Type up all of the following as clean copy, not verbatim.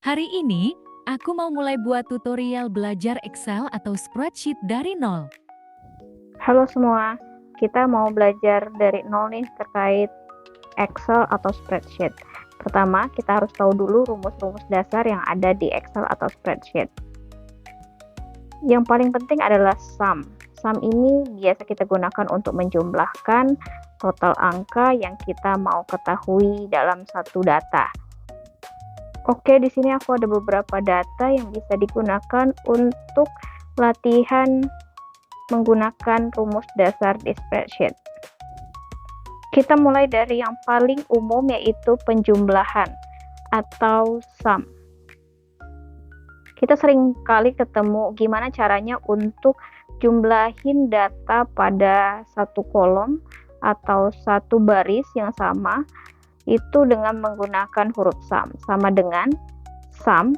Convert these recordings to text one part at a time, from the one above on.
Hari ini, aku mau mulai buat tutorial belajar Excel atau spreadsheet dari nol. Halo semua, kita mau belajar dari nol nih terkait Excel atau spreadsheet. Pertama, kita harus tahu dulu rumus-rumus dasar yang ada di Excel atau spreadsheet. Yang paling penting adalah sum. Sum ini biasa kita gunakan untuk menjumlahkan total angka yang kita mau ketahui dalam satu data. Oke, di sini aku ada beberapa data yang bisa digunakan untuk latihan menggunakan rumus dasar di spreadsheet. Kita mulai dari yang paling umum yaitu penjumlahan atau sum. Kita sering kali ketemu gimana caranya untuk jumlahin data pada satu kolom atau satu baris yang sama itu dengan menggunakan huruf sum, sama dengan sum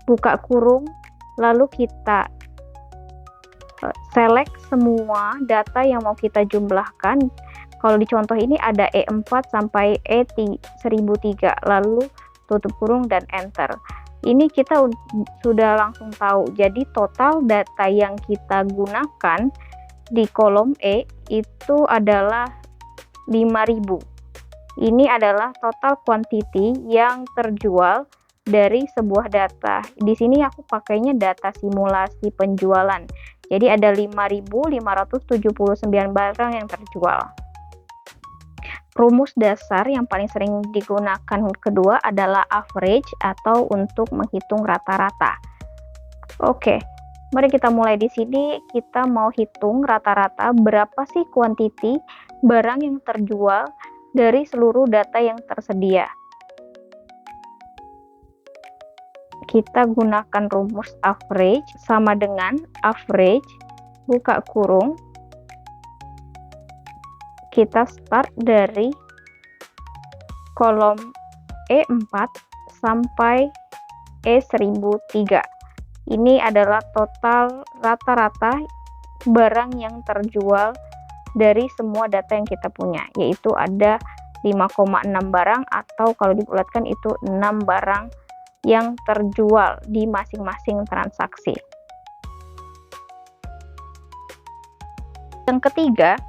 buka kurung lalu kita select semua data yang mau kita jumlahkan. Kalau di contoh ini ada E4 sampai E1003, lalu tutup kurung dan enter. Ini kita sudah langsung tahu. Jadi total data yang kita gunakan di kolom E itu adalah 5000. Ini adalah total quantity yang terjual dari sebuah data. Di sini aku pakainya data simulasi penjualan. Jadi ada 5.579 barang yang terjual. Rumus dasar yang paling sering digunakan kedua adalah average atau untuk menghitung rata-rata. Oke, mari kita mulai di sini. Kita mau hitung rata-rata berapa sih quantity barang yang terjual dari seluruh data yang tersedia. Kita gunakan rumus average sama dengan average buka kurung, kita start dari kolom E4 sampai E1003. Ini adalah total rata-rata barang yang terjual dari semua data yang kita punya, yaitu ada 5,6 barang atau kalau dibulatkan itu 6 barang yang terjual di masing-masing transaksi. Yang ketiga,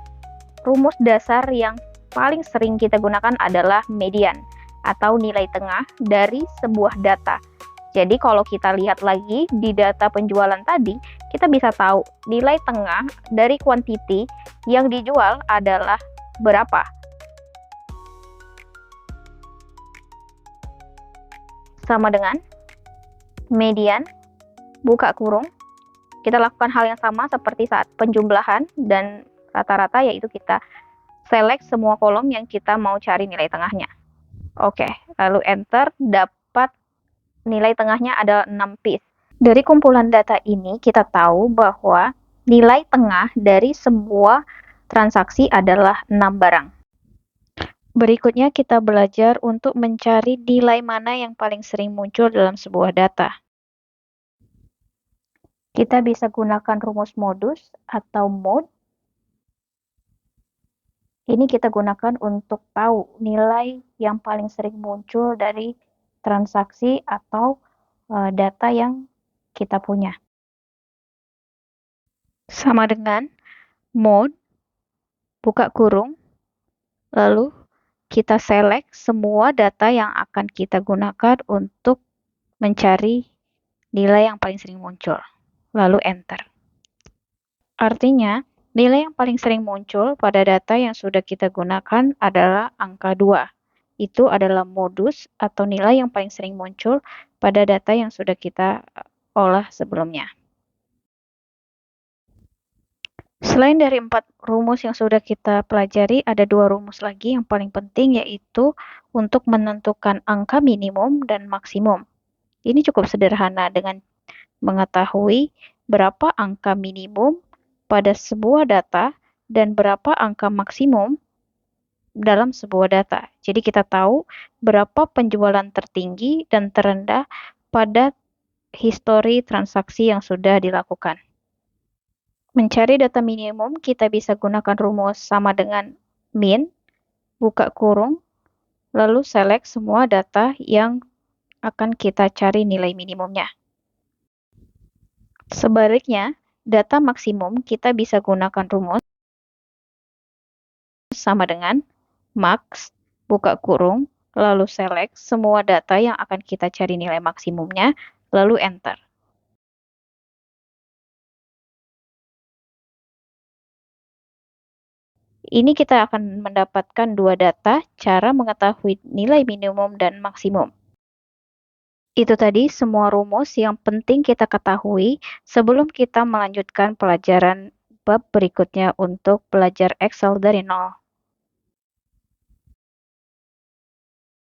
rumus dasar yang paling sering kita gunakan adalah median atau nilai tengah dari sebuah data. Jadi kalau kita lihat lagi di data penjualan tadi, kita bisa tahu nilai tengah dari quantity yang dijual adalah berapa. Sama dengan median buka kurung. Kita lakukan hal yang sama seperti saat penjumlahan dan rata-rata, yaitu kita select semua kolom yang kita mau cari nilai tengahnya. Oke, lalu enter, dapat nilai tengahnya adalah 6 piece. Dari kumpulan data ini kita tahu bahwa nilai tengah dari sebuah transaksi adalah 6 barang. Berikutnya kita belajar untuk mencari nilai mana yang paling sering muncul dalam sebuah data. Kita bisa gunakan rumus modus atau mode. Ini kita gunakan untuk tahu nilai yang paling sering muncul dari transaksi atau data yang kita punya. Sama dengan mode, buka kurung, lalu kita select semua data yang akan kita gunakan untuk mencari nilai yang paling sering muncul, lalu enter. Artinya, nilai yang paling sering muncul pada data yang sudah kita gunakan adalah angka 2. Itu adalah modus atau nilai yang paling sering muncul pada data yang sudah kita olah sebelumnya. Selain dari 4 rumus yang sudah kita pelajari, ada 2 rumus lagi yang paling penting, yaitu untuk menentukan angka minimum dan maksimum. Ini cukup sederhana dengan mengetahui berapa angka minimum pada sebuah data dan berapa angka maksimum dalam sebuah data. Jadi kita tahu berapa penjualan tertinggi dan terendah pada histori transaksi yang sudah dilakukan. Mencari data minimum, kita bisa gunakan rumus sama dengan min, buka kurung, lalu select semua data yang akan kita cari nilai minimumnya. Sebaliknya, data maksimum kita bisa gunakan rumus sama dengan max, buka kurung, lalu select semua data yang akan kita cari nilai maksimumnya, lalu enter. Ini kita akan mendapatkan dua data, cara mengetahui nilai minimum dan maksimum. Itu tadi semua rumus yang penting kita ketahui sebelum kita melanjutkan pelajaran bab berikutnya untuk belajar Excel dari nol.